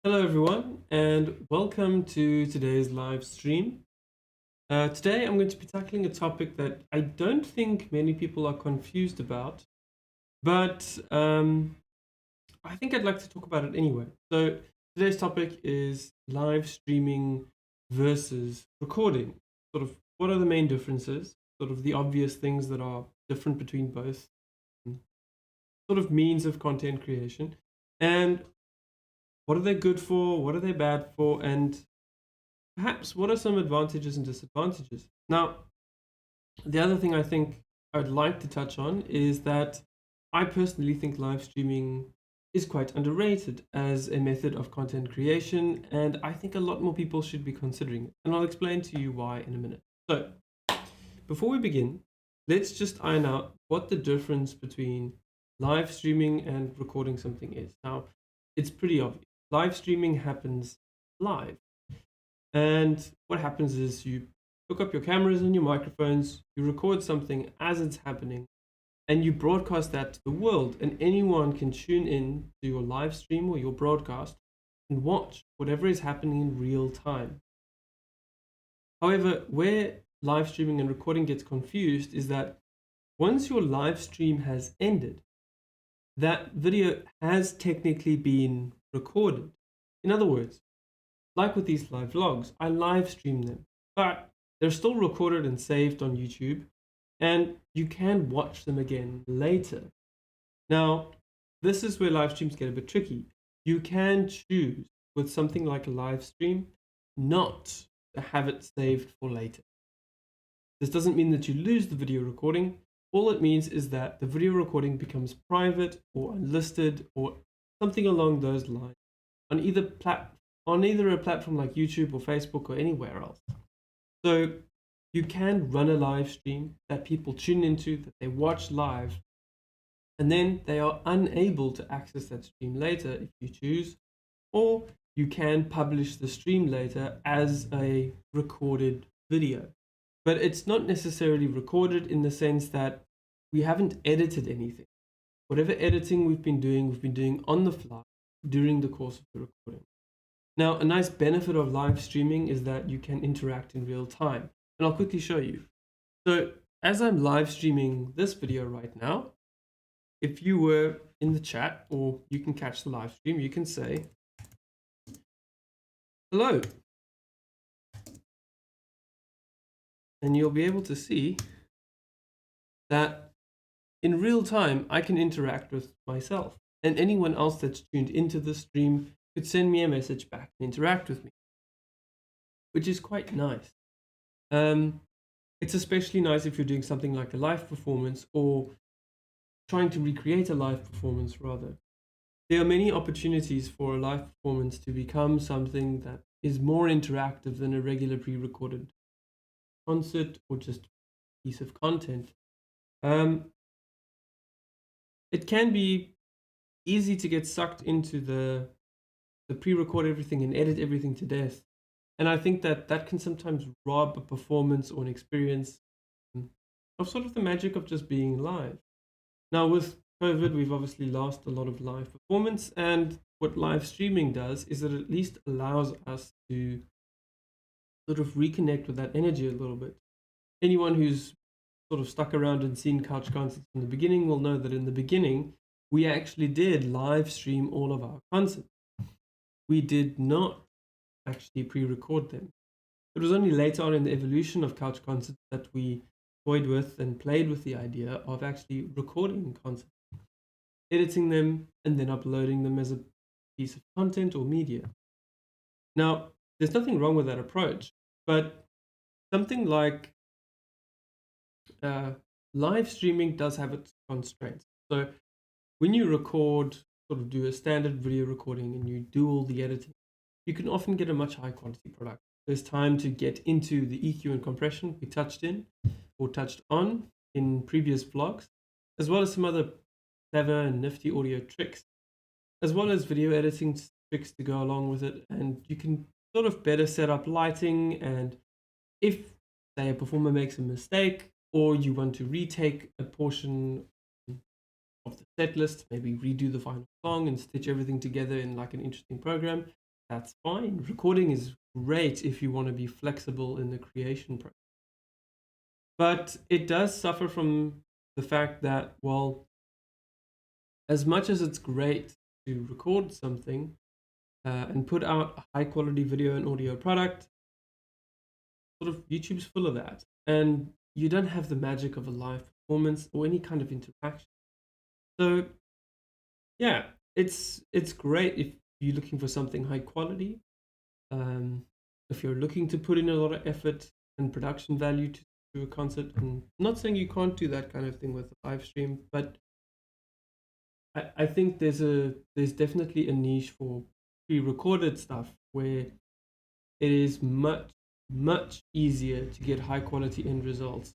Hello, everyone, and welcome to today's live stream. Today, I'm going to be tackling a topic that I don't think many people are confused about, but I think I'd like to talk about it anyway. So, today's topic is live streaming versus recording. Sort of what are the main differences, sort of the obvious things that are different between both, sort of means of content creation, and what are they good for, what are they bad for, and perhaps what are some advantages and disadvantages? Now, the other thing I think I'd like to touch on is that I personally think live streaming is quite underrated as a method of content creation, and I think a lot more people should be considering it. And I'll explain to you why in a minute. So, before we begin, let's just iron out what the difference between live streaming and recording something is. Now, it's pretty obvious. Live streaming happens live. And what happens is you hook up your cameras and your microphones, you record something as it's happening, and you broadcast that to the world. And anyone can tune in to your live stream or your broadcast and watch whatever is happening in real time. However, where live streaming and recording gets confused is that once your live stream has ended, that video has technically been recorded. In other words, like with these live vlogs, I live stream them, but they're still recorded and saved on YouTube, and you can watch them again later. Now, this is where live streams get a bit tricky. You can choose with something like a live stream not to have it saved for later. This doesn't mean that you lose the video recording. All it means is that the video recording becomes private or unlisted or something along those lines on either a platform like YouTube or Facebook or anywhere else. So you can run a live stream that people tune into, that they watch live, and then they are unable to access that stream later if you choose, or you can publish the stream later as a recorded video. But it's not necessarily recorded in the sense that we haven't edited anything. Whatever editing we've been doing on the fly during the course of the recording. Now, a nice benefit of live streaming is that you can interact in real time. And I'll quickly show you. So as I'm live streaming this video right now, if you were in the chat or you can catch the live stream, you can say, hello. And you'll be able to see that in real time, I can interact with myself. And anyone else that's tuned into the stream could send me a message back and interact with me, which is quite nice. It's especially nice if you're doing something like a live performance or trying to recreate a live performance rather. There are many opportunities for a live performance to become something that is more interactive than a regular pre-recorded concert or just piece of content. It can be easy to get sucked into the pre-record everything and edit everything to death. And I think that can sometimes rob a performance or an experience of sort of the magic of just being live. Now, with COVID, we've obviously lost a lot of live performance. And what live streaming does is it at least allows us to sort of reconnect with that energy a little bit. Anyone who's sort of stuck around and seen couch concerts from the beginning will know that in the beginning, we actually did live stream all of our concerts. We did not actually pre-record them. It was only later on in the evolution of couch concerts that we toyed with and played with the idea of actually recording concerts, editing them, and then uploading them as a piece of content or media. Now, there's nothing wrong with that approach, but something like live streaming does have its constraints. So when you record, sort of do a standard video recording and you do all the editing, you can often get a much higher quality product. There's time to get into the EQ and compression we touched on in previous vlogs, as well as some other clever and nifty audio tricks, as well as video editing tricks to go along with it. And you can sort of better set up lighting. And if, say, a performer makes a mistake or you want to retake a portion of the set list, maybe redo the final song and stitch everything together in like an interesting program, that's fine. Recording is great if you want to be flexible in the creation process. But it does suffer from the fact that, well, as much as it's great to record something and put out a high quality video and audio product, sort of YouTube's full of that. And you don't have the magic of a live performance or any kind of interaction. So yeah, it's great if you're looking for something high quality. If you're looking to put in a lot of effort and production value to a concert, and I'm not saying you can't do that kind of thing with a live stream, but I think there's definitely a niche for pre-recorded stuff where it is much easier to get high quality end results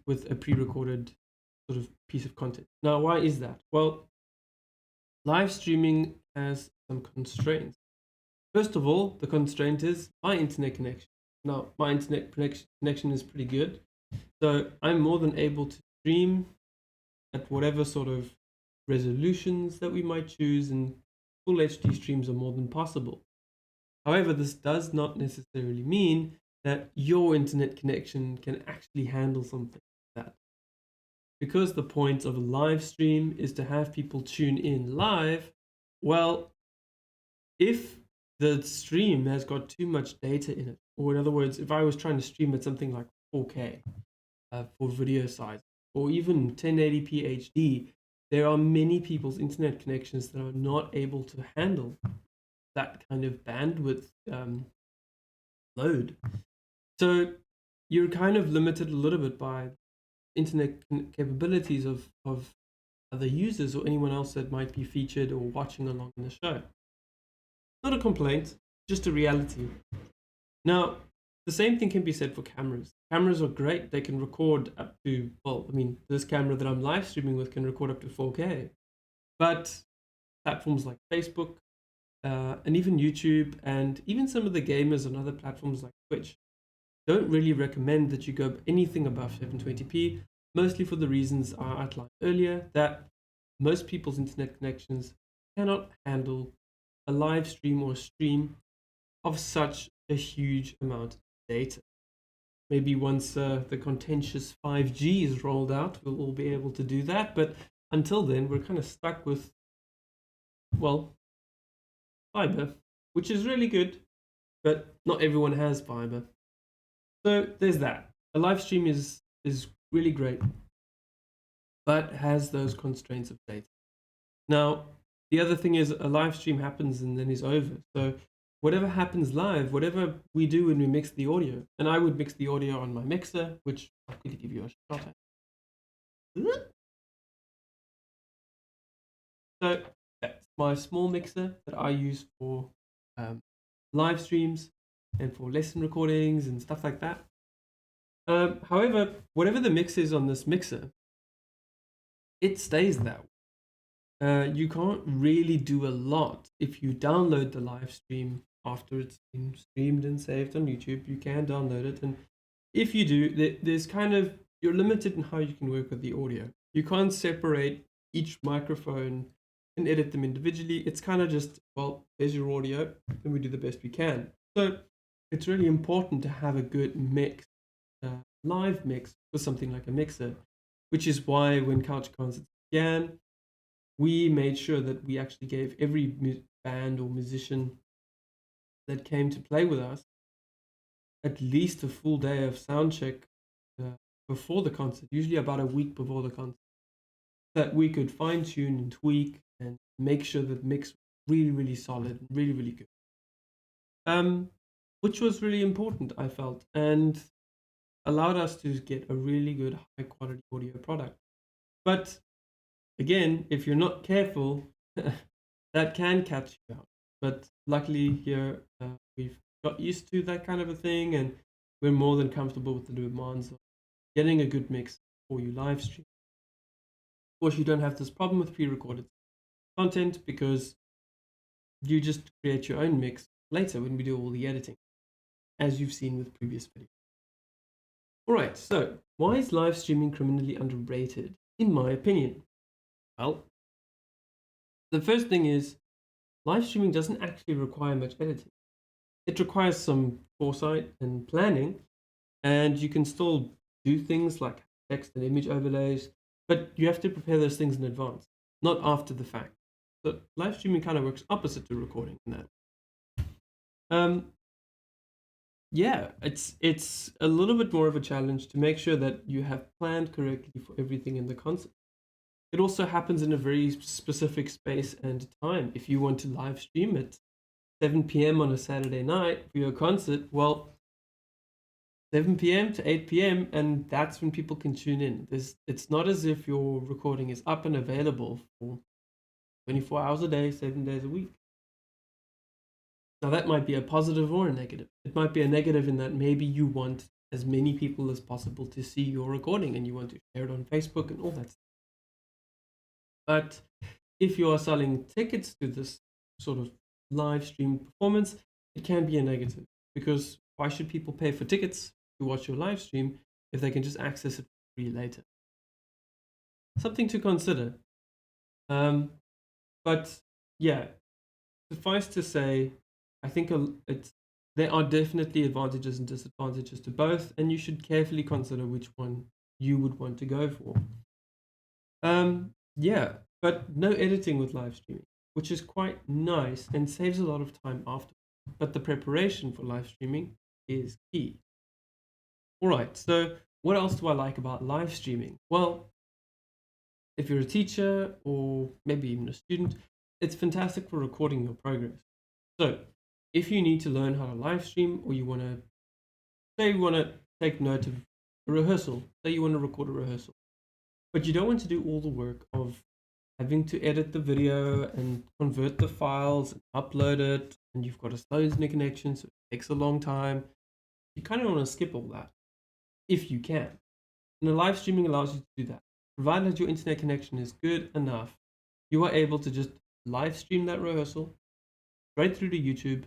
with a pre-recorded sort of piece of content. Now, why is that? Well, live streaming has some constraints. First of all, the constraint is my internet connection. Now, my internet connection is pretty good, so I'm more than able to stream at whatever sort of resolutions that we might choose, and full HD streams are more than possible. However, this does not necessarily mean that your internet connection can actually handle something like that. Because the point of a live stream is to have people tune in live, well, if the stream has got too much data in it, or in other words, if I was trying to stream at something like 4K for video size, or even 1080p HD, there are many people's internet connections that are not able to handle that kind of bandwidth load. So you're kind of limited a little bit by internet capabilities of other users or anyone else that might be featured or watching along in the show. Not a complaint, just a reality. Now, the same thing can be said for cameras. Cameras are great. They can record up to, well, I mean, this camera that I'm live streaming with can record up to 4K. But platforms like Facebook and even YouTube and even some of the gamers on other platforms like Twitch don't really recommend that you go anything above 720p, mostly for the reasons I outlined earlier, that most people's internet connections cannot handle a live stream or stream of such a huge amount of data. Maybe once the contentious 5G is rolled out, we'll all be able to do that. But until then, we're kind of stuck with, well, fiber, which is really good, but not everyone has fiber. So there's that. A live stream is really great, but has those constraints of data. Now, the other thing is a live stream happens and then is over. So whatever happens live, whatever we do when we mix the audio, and I would mix the audio on my mixer, which I'll quickly give you a shot at. So that's my small mixer that I use for live streams and for lesson recordings and stuff like that. However, whatever the mix is on this mixer, it stays that way. You can't really do a lot if you download the live stream after it's been streamed and saved on YouTube. You can download it, and if you do, there's kind of, you're limited in how you can work with the audio. You can't separate each microphone and edit them individually. It's kind of just, well, there's your audio, and we do the best we can. So it's really important to have a good mix, live mix with something like a mixer, which is why when Couch Concerts began, we made sure that we actually gave every band or musician that came to play with us at least a full day of sound check before the concert, usually about a week before the concert, that we could fine tune and tweak and make sure that mix was really, really solid, really, really good. Which was really important, I felt, and allowed us to get a really good high quality audio product. But again, if you're not careful, that can catch you out. But luckily here, we've got used to that kind of a thing, and we're more than comfortable with the demands of getting a good mix for you live stream. Of course, you don't have this problem with pre-recorded content because you just create your own mix later when we do all the editing, as you've seen with previous videos. All right, so why is live streaming criminally underrated, in my opinion? Well, the first thing is live streaming doesn't actually require much editing. It requires some foresight and planning, and you can still do things like text and image overlays, but you have to prepare those things in advance, not after the fact. So live streaming kind of works opposite to recording in that. Um, yeah, it's a little bit more of a challenge to make sure that you have planned correctly for everything in the concert. It also happens in a very specific space and time. If you want to live stream at 7 p.m. on a Saturday night for your concert, well, 7 p.m. to 8 p.m., and that's when people can tune in. It's not as if your recording is up and available for 24 hours a day, 7 days a week. Now, that might be a positive or a negative. It might be a negative in that maybe you want as many people as possible to see your recording and you want to share it on Facebook and all that stuff. But if you are selling tickets to this sort of live stream performance, it can be a negative, because why should people pay for tickets to watch your live stream if they can just access it free later? Something to consider. But yeah, suffice to say, I think there are definitely advantages and disadvantages to both, and you should carefully consider which one you would want to go for. Yeah, but no editing with live streaming, which is quite nice and saves a lot of time after. But the preparation for live streaming is key. All right, so what else do I like about live streaming? Well, if you're a teacher or maybe even a student, it's fantastic for recording your progress. So if you need to learn how to live stream, or you want to take note of a rehearsal, say you want to record a rehearsal, but you don't want to do all the work of having to edit the video and convert the files and upload it, and you've got a slow internet connection, so it takes a long time. You kind of want to skip all that if you can. And the live streaming allows you to do that. Provided that your internet connection is good enough, you are able to just live stream that rehearsal straight through to YouTube,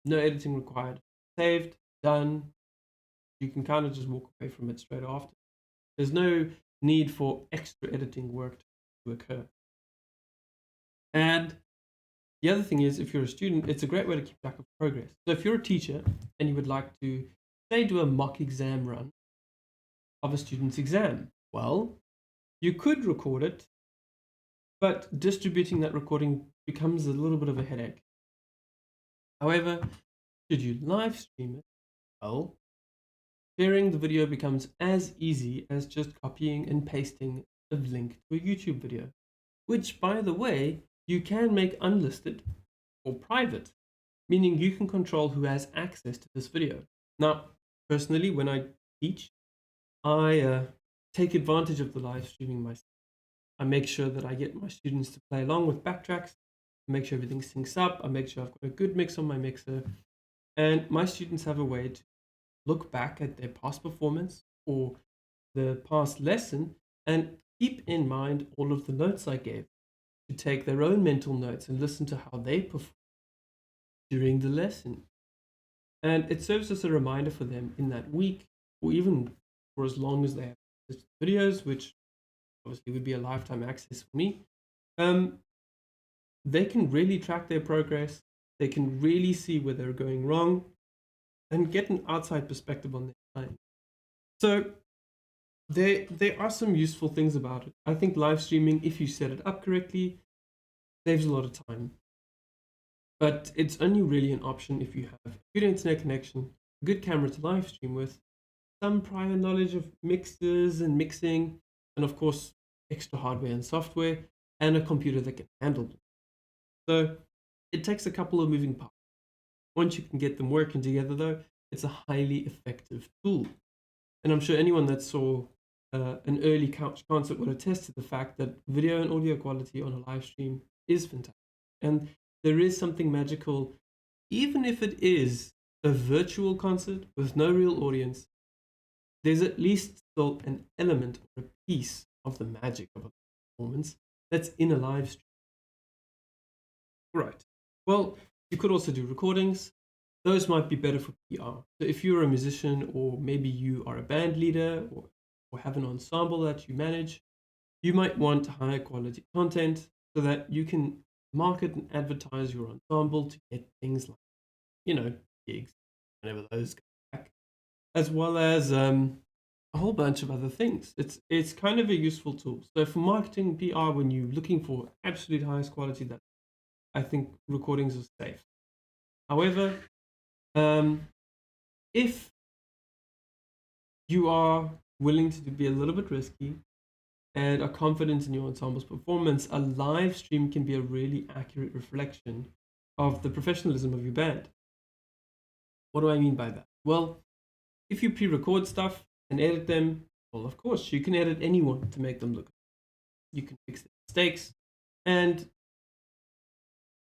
no editing required, saved, done. You can kind of just walk away from it straight after. There's no need for extra editing work to occur. And the other thing is, if you're a student, it's a great way to keep track of progress. So if you're a teacher and you would like to, say, do a mock exam run of a student's exam, well, you could record it, but distributing that recording becomes a little bit of a headache. However, should you live stream it, well, sharing the video becomes as easy as just copying and pasting a link to a YouTube video, which, by the way, you can make unlisted or private, meaning you can control who has access to this video. Now, personally, when I teach, I take advantage of the live streaming myself. I make sure that I get my students to play along with backtracks, I make sure everything syncs up, I make sure I've got a good mix on my mixer, and my students have a way to look back at their past performance or the past lesson and keep in mind all of the notes I gave, to take their own mental notes and listen to how they perform during the lesson. And it serves as a reminder for them in that week, or even for as long as they have videos, which obviously would be a lifetime access for me. They can really track their progress. They can really see where they're going wrong and get an outside perspective on their playing. So there are some useful things about it. I think live streaming, if you set it up correctly, saves a lot of time. But it's only really an option if you have a good internet connection, a good camera to live stream with, some prior knowledge of mixers and mixing, and of course, extra hardware and software, and a computer that can handle it. So it takes a couple of moving parts. Once you can get them working together, though, it's a highly effective tool. And I'm sure anyone that saw an early couch concert would attest to the fact that video and audio quality on a live stream is fantastic. And there is something magical, even if it is a virtual concert with no real audience, there's at least still an element or a piece of the magic of a performance that's in a live stream. Right. Well, you could also do recordings. Those might be better for PR. So if you're a musician, or maybe you are a band leader, or have an ensemble that you manage, you might want higher quality content so that you can market and advertise your ensemble to get things like, gigs, whenever those come back, as well as a whole bunch of other things. It's kind of a useful tool. So for marketing PR, when you're looking for absolute highest quality, that I think recordings are safe. However, if you are willing to be a little bit risky and are confident in your ensemble's performance, a live stream can be a really accurate reflection of the professionalism of your band. What do I mean by that? Well, if you pre-record stuff and edit them, well, of course, you can edit anyone to make them look. You can fix the mistakes and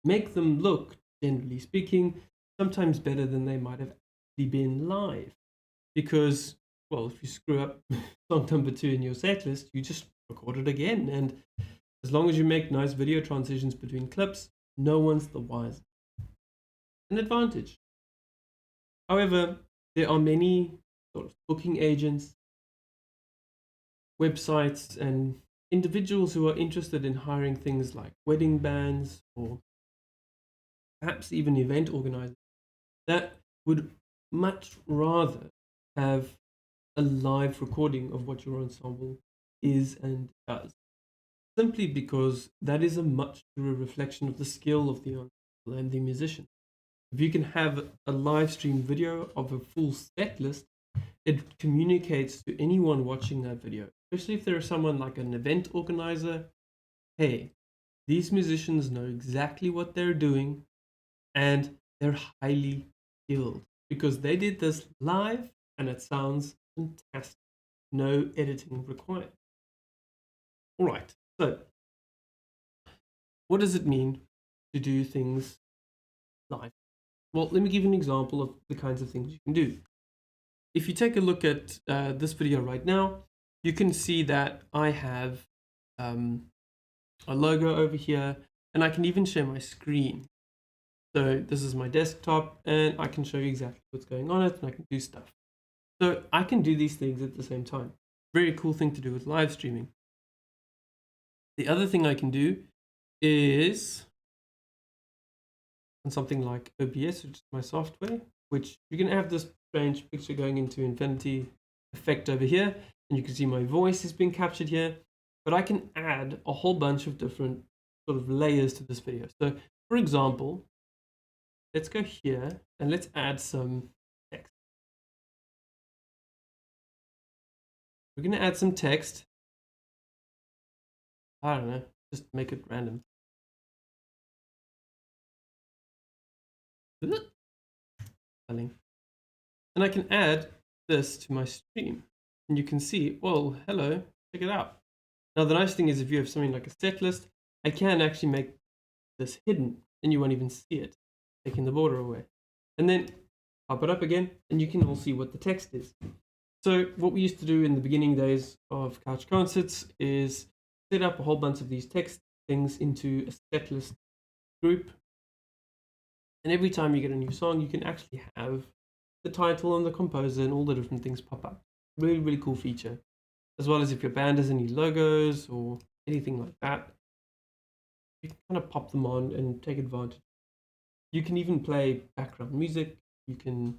make them look, generally speaking, sometimes better than they might have actually been live. Because, well, if you screw up song number 2 in your set list, you just record it again. And as long as you make nice video transitions between clips, no one's the wiser. An advantage. However, there are many sort of booking agents, websites, and individuals who are interested in hiring things like wedding bands or perhaps even event organizers that would much rather have a live recording of what your ensemble is and does, simply because that is a much truer reflection of the skill of the ensemble and the musician. If you can have a live stream video of a full set list, it communicates to anyone watching that video, especially if there's someone like an event organizer. Hey, these musicians know exactly what they're doing and they're highly skilled because they did this live and it sounds fantastic. No editing required. All right, so what does it mean to do things live? Well, let me give you an example of the kinds of things you can do. If you take a look at this video right now, you can see that I have a logo over here, and I can even share my screen. So this is my desktop, and I can show you exactly what's going on it, and I can do stuff. So I can do these things at the same time. Very cool thing to do with live streaming. The other thing I can do is on something like OBS, which is my software, which you can have this strange picture going into infinity effect over here, and you can see my voice is being captured here, but I can add a whole bunch of different sort of layers to this video. So for example, let's go here and let's add some text. We're going to add some text. I don't know, just make it random. And I can add this to my stream, and you can see, well, hello, check it out. Now, the nice thing is if you have something like a set list, I can actually make this hidden, and you won't even see it, taking the border away. And then pop it up again, and you can all see what the text is. So what we used to do in the beginning days of Couch Concerts is set up a whole bunch of these text things into a set list group. And every time you get a new song, you can actually have the title and the composer and all the different things pop up. Really, really cool feature. As well as if your band has any logos or anything like that, you can kind of pop them on and take advantage. You can even play background music. You can,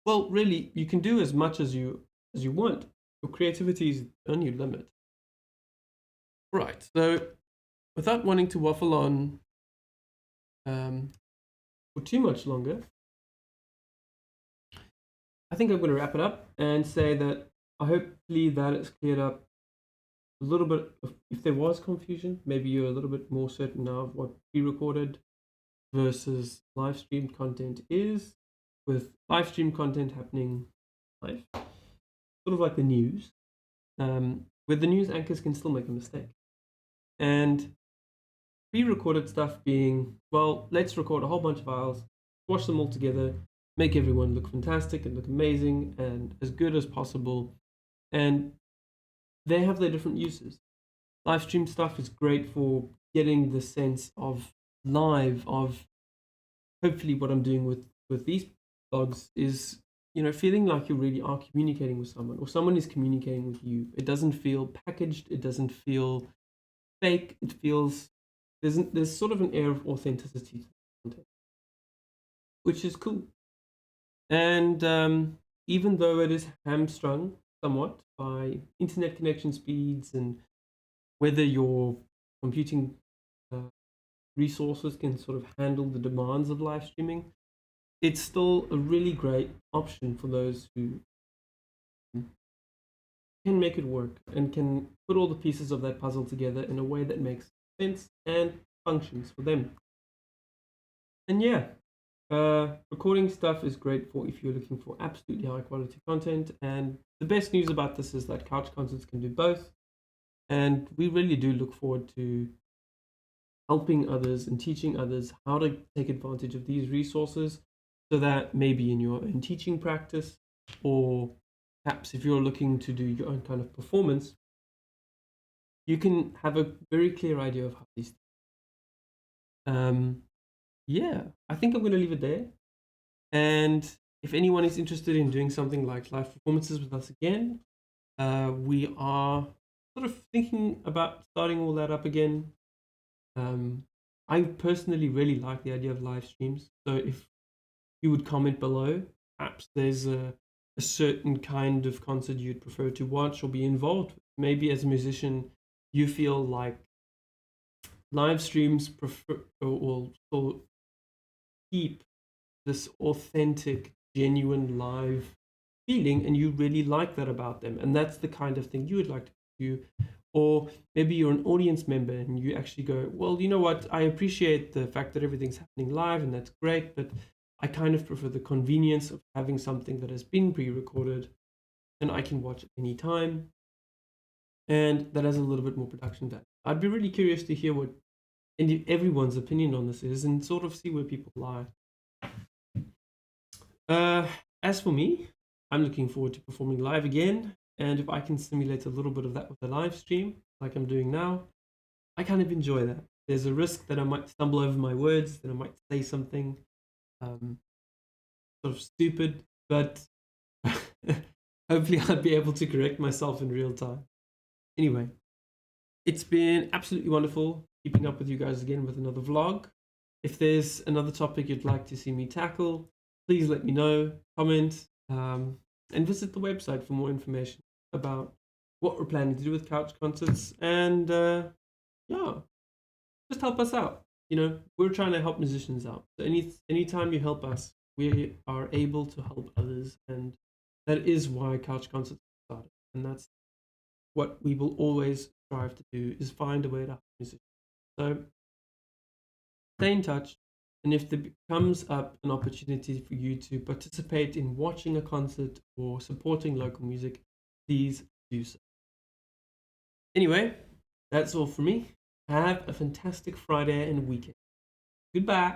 well, really, you can do as much as you want. Your creativity is the only limit. Right, so without wanting to waffle on for too much longer, I think I'm going to wrap it up and say that hopefully that it's cleared up a little bit. If there was confusion, maybe you're a little bit more certain now of what pre-recorded versus live streamed content is, with live stream content happening live, sort of like the news, where the news anchors can still make a mistake. And pre-recorded stuff being, well, let's record a whole bunch of files, squash them all together, make everyone look fantastic and look amazing and as good as possible. And they have their different uses. Live stream stuff is great for getting the sense of live, of hopefully what I'm doing with these blogs is, feeling like you really are communicating with someone, or someone is communicating with you. It doesn't feel packaged. It doesn't feel fake. It feels there's sort of an air of authenticity to the content, which is cool. And even though it is hamstrung somewhat by internet connection speeds and whether your computing uh, resources can sort of handle the demands of live streaming, it's still a really great option for those who can make it work and can put all the pieces of that puzzle together in a way that makes sense and functions for them. And yeah, recording stuff is great for if you're looking for absolutely high quality content. And the best news about this is that Couch Concerts can do both. And we really do look forward to helping others and teaching others how to take advantage of these resources so that maybe in your own teaching practice, or perhaps if you're looking to do your own kind of performance, you can have a very clear idea of how these. Yeah, I think I'm going to leave it there. And if anyone is interested in doing something like live performances with us again, we are sort of thinking about starting all that up again. I personally really like the idea of live streams. So if you would comment below, perhaps there's a certain kind of concert you'd prefer to watch or be involved with. Maybe as a musician, you feel like live streams prefer or keep this authentic, genuine live feeling, and you really like that about them, and that's the kind of thing you would like to do. Or maybe you're an audience member and you actually go, well, you know what, I appreciate the fact that everything's happening live and that's great, but I kind of prefer the convenience of having something that has been pre-recorded and I can watch at any time, and that has a little bit more production value. I'd be really curious to hear what everyone's opinion on this is and sort of see where people lie. As for me, I'm looking forward to performing live again, and if I can simulate a little bit of that with a live stream, like I'm doing now, I kind of enjoy that. There's a risk that I might stumble over my words, that I might say something sort of stupid, but hopefully I'll be able to correct myself in real time. Anyway, it's been absolutely wonderful keeping up with you guys again with another vlog. If there's another topic you'd like to see me tackle, please let me know, comment, and visit the website for more information about what we're planning to do with Couch Concerts. And yeah, just help us out. You know, we're trying to help musicians out. So anytime you help us, we are able to help others, and that is why Couch Concerts started. And that's what we will always strive to do, is find a way to help musicians. So stay in touch, and if there comes up an opportunity for you to participate in watching a concert or supporting local music, please do so. Anyway, that's all for me. Have a fantastic Friday and weekend. Goodbye.